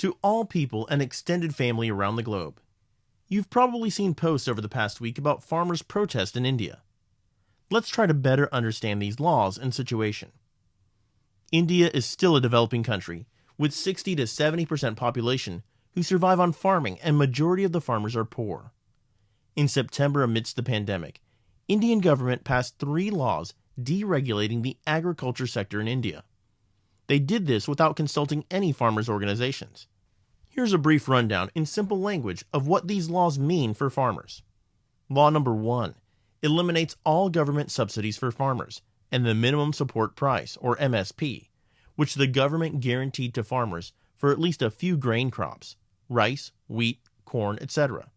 to all people and extended family around the globe. You've probably seen posts over the past week about farmers' protest in India. Let's try to better understand these laws and situation. India is still a developing country, with 60 to 70% population who survive on farming, and majority of the farmers are poor. In September, amidst the pandemic, Indian government passed 3 laws deregulating the agriculture sector in India. They did this without consulting any farmers' organizations. Here's a brief rundown in simple language of what these laws mean for farmers. Law number 1 eliminates all government subsidies for farmers and the minimum support price, or MSP, which the government guaranteed to farmers for at least a few grain crops, rice, wheat, corn, etc.,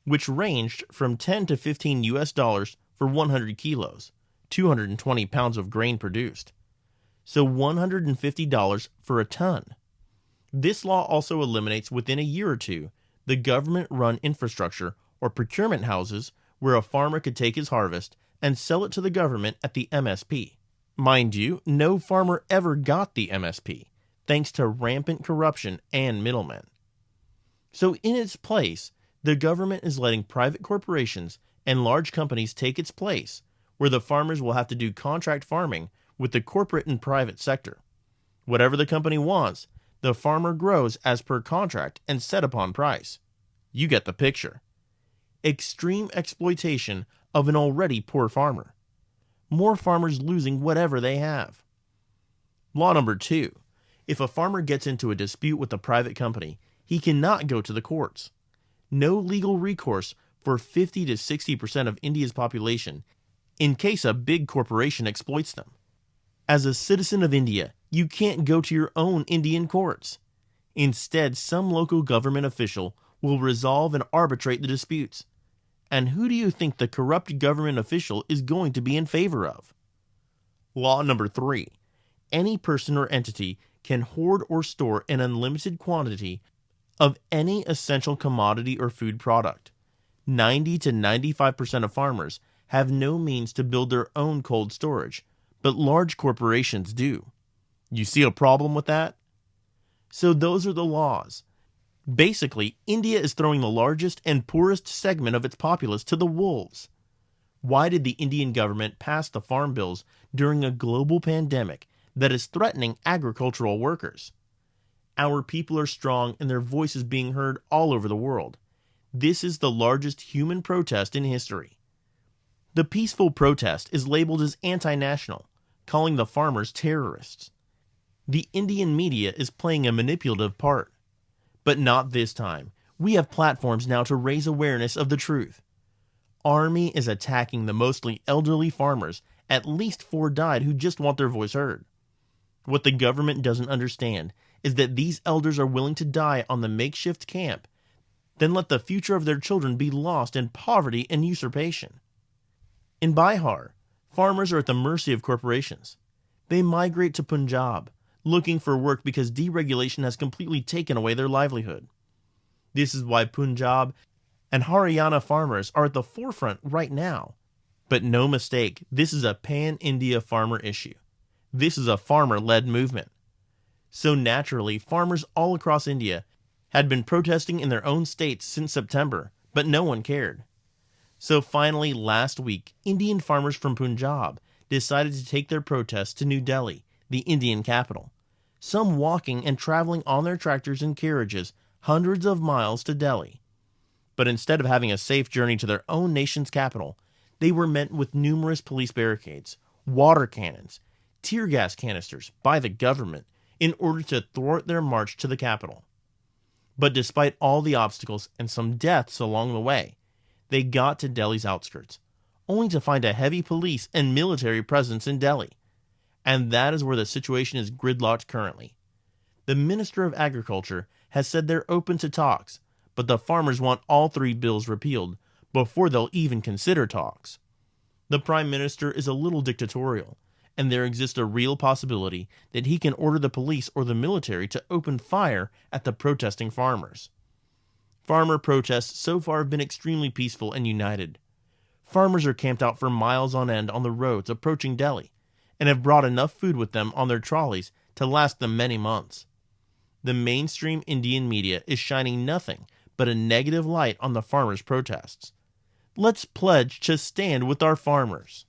which ranged from 10 to 15 US dollars for 100 kilos, 220 pounds of grain produced, so $150 for a ton. This law also eliminates within a year or two the government-run infrastructure or procurement houses where a farmer could take his harvest and sell it to the government at the MSP. Mind you, no farmer ever got the MSP, thanks to rampant corruption and middlemen. So in its place, the government is letting private corporations and large companies take its place, where the farmers will have to do contract farming with the corporate and private sector. Whatever the company wants, the farmer grows as per contract and set upon price. You get the picture. Extreme exploitation of an already poor farmer. More farmers losing whatever they have. Law number 2. If a farmer gets into a dispute with a private company, he cannot go to the courts. No legal recourse for 50 to 60% of India's population in case a big corporation exploits them. As a citizen of India, you can't go to your own Indian courts. Instead, some local government official will resolve and arbitrate the disputes. And who do you think the corrupt government official is going to be in favor of? Law number 3. Any person or entity can hoard or store an unlimited quantity of any essential commodity or food product. 90 to 95% of farmers have no means to build their own cold storage, but large corporations do. You see a problem with that? So those are the laws. Basically, India is throwing the largest and poorest segment of its populace to the wolves. Why did the Indian government pass the farm bills during a global pandemic that is threatening agricultural workers? Our people are strong and their voice is being heard all over the world. This is the largest human protest in history. The peaceful protest is labeled as anti-national, calling the farmers terrorists. The Indian media is playing a manipulative part. But not this time. We have platforms now to raise awareness of the truth. Army is attacking the mostly elderly farmers. At least 4 died who just want their voice heard. What the government doesn't understand is that these elders are willing to die on the makeshift camp, then let the future of their children be lost in poverty and usurpation. In Bihar, farmers are at the mercy of corporations. They migrate to Punjab, looking for work because deregulation has completely taken away their livelihood. This is why Punjab and Haryana farmers are at the forefront right now. But no mistake, this is a pan-India farmer issue. This is a farmer-led movement. So naturally, farmers all across India had been protesting in their own states since September, but no one cared. So finally, last week, Indian farmers from Punjab decided to take their protests to New Delhi, the Indian capital, some walking and traveling on their tractors and carriages hundreds of miles to Delhi. But instead of having a safe journey to their own nation's capital, they were met with numerous police barricades, water cannons, tear gas canisters by the government in order to thwart their march to the capital. But despite all the obstacles and some deaths along the way, they got to Delhi's outskirts, only to find a heavy police and military presence in Delhi. And that is where the situation is gridlocked currently. The Minister of Agriculture has said they're open to talks, but the farmers want all 3 bills repealed before they'll even consider talks. The Prime Minister is a little dictatorial, and there exists a real possibility that he can order the police or the military to open fire at the protesting farmers. Farmer protests so far have been extremely peaceful and united. Farmers are camped out for miles on end on the roads approaching Delhi, and have brought enough food with them on their trolleys to last them many months. The mainstream Indian media is shining nothing but a negative light on the farmers' protests. Let's pledge to stand with our farmers.